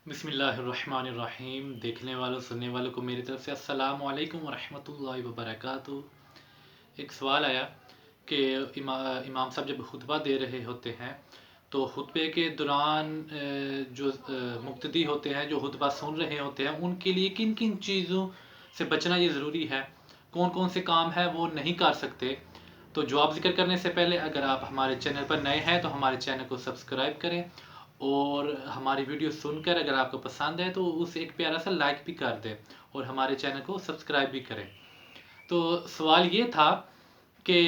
बिस्मिल्लाहिर्रहमानिर्रहीम। देखने वालों सुनने वालों को मेरी तरफ से अस्सलाम वालेकुम वरहमतुल्लाहि वबरकातुहू। एक सवाल आया कि इमाम साहब जब खुतबा दे रहे होते हैं तो खुतबे के दौरान जो मुक्तदी होते हैं, जो खुतबा सुन रहे होते हैं, उनके लिए किन किन चीज़ों से बचना ये ज़रूरी है, कौन कौन से काम है वो नहीं कर सकते। तो जवाब जिक्र करने से पहले अगर आप हमारे चैनल पर नए हैं तो हमारे चैनल को सब्सक्राइब करें, और हमारी वीडियो सुनकर अगर आपको पसंद है तो उसे एक प्यारा सा लाइक भी कर दें और हमारे चैनल को सब्सक्राइब भी करें। तो सवाल ये था कि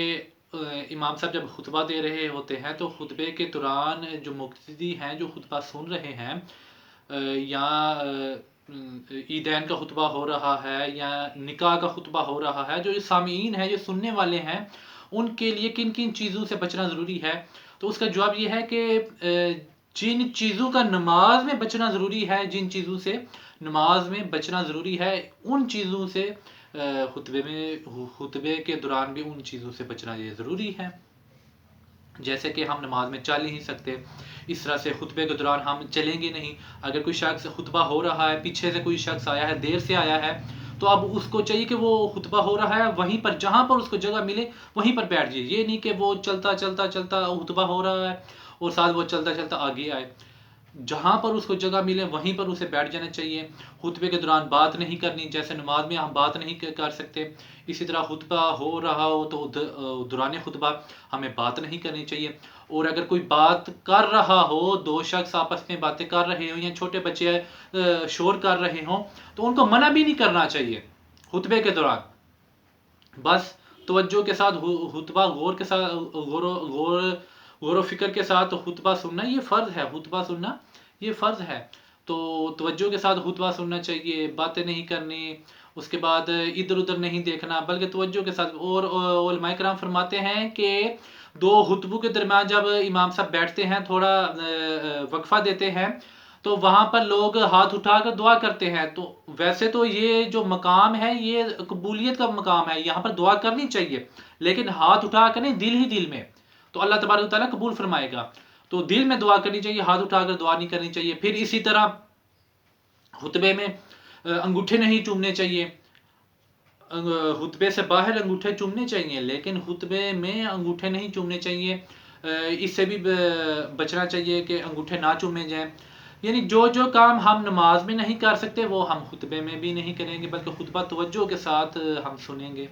इमाम साहब जब खुतबा दे रहे होते हैं तो खुतबे के दौरान जो मुक्तदी हैं, जो खुतबा सुन रहे हैं, या ईदैन का खुतबा हो रहा है या निकाह का खुतबा हो रहा है, जो सामीन है, जो सुनने वाले हैं, उनके लिए किन किन चीज़ों से बचना ज़रूरी है। तो उसका जवाब ये है कि जिन चीज़ों का नमाज में बचना ज़रूरी है, जिन चीज़ों से नमाज में बचना ज़रूरी है, उन चीज़ों से खुतबे के दौरान भी उन चीज़ों से बचना ये ज़रूरी है। जैसे कि हम नमाज में चल नहीं सकते, इस तरह से खुतबे के दौरान हम चलेंगे नहीं। अगर कोई शख्स खुतबा हो रहा है, पीछे से कोई शख्स आया है, देर से आया है, तो अब उसको चाहिए कि वो खुतबा हो रहा है, वहीं पर जहाँ पर उसको जगह मिले वहीं पर बैठ जाइए। ये नहीं कि वो चलता चलता चलता खुतबा हो रहा है और साथ वो चलता चलता आगे आए। जहाँ पर उसको जगह मिले वहीं पर उसे बैठ जाना चाहिए। खुतबे के दौरान बात नहीं करनी, जैसे नमाज में हम बात नहीं कर सकते, इसी तरह खुतबा हो रहा हो तो दौरान खुतबा हमें बात नहीं करनी चाहिए। और अगर कोई बात कर रहा हो, दो शख्स आपस में बातें कर रहे हो या छोटे बच्चे शोर कर रहे हों, तो उनको मना भी नहीं करना चाहिए खुतबे के दौरान। बस तवज्जो के साथ खुतबा गौर के साथ गौर फिक्र के साथ खुतबा सुनना ये फ़र्ज़ है। खुतबा सुनना ये फ़र्ज़ है। तो तवज्जो के साथ खुतबा सुनना चाहिए, बातें नहीं करनी, उसके बाद इधर उधर नहीं देखना, बल्कि तवज्जो के साथ। और उलमाए किराम फरमाते हैं कि दो खुतबों के दरमियान जब इमाम साहब बैठते हैं, थोड़ा वक्फा देते हैं, तो वहाँ पर लोग हाथ उठाकर दुआ करते हैं। तो वैसे तो ये जो मकाम है ये कबूलियत का मकाम है, यहाँ पर दुआ करनी चाहिए, लेकिन हाथ उठा कर नहीं, दिल ही दिल में, तो अल्लाह तबारक व तआला कबूल फरमाएगा। तो दिल में दुआ करनी चाहिए, हाथ उठाकर दुआ नहीं करनी चाहिए। फिर इसी तरह खुतबे में अंगूठे नहीं चूमने चाहिए। खुतबे से बाहर अंगूठे चूमने चाहिए, लेकिन खुतबे में अंगूठे नहीं चूमने चाहिए। इससे भी बचना चाहिए कि अंगूठे ना चूमे जाएं। यानी जो जो काम हम नमाज में नहीं कर सकते वो हम खुतबे में भी नहीं करेंगे, बल्कि खुतबा तवज्जो के साथ हम सुनेंगे।